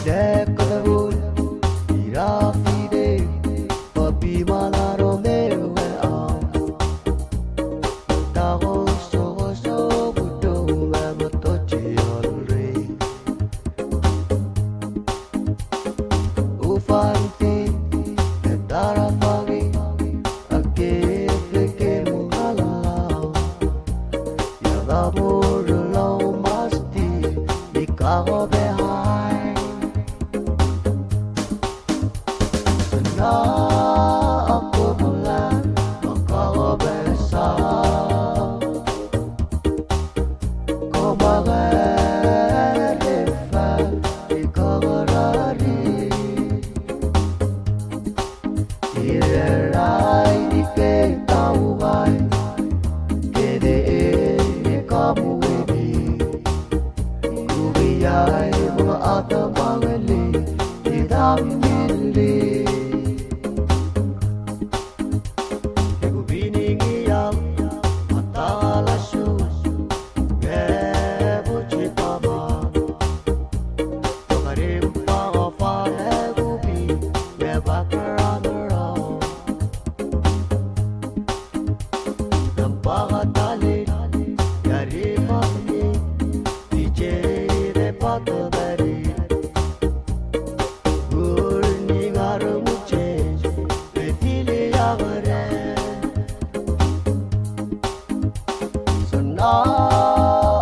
Dekadavul, irafide, papi malaro mewe am. Tago so buto mamoto chiolre. Ufanti, etara pagi, ake feke muhalao. Yagabur lo masti, ikago behai. Na ako mula makakabesa ko magalifa ikagarari irerai di ke taugai kede kamuedi kubiyai mga atamangali idamili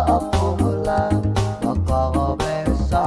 Ako mula makakabesa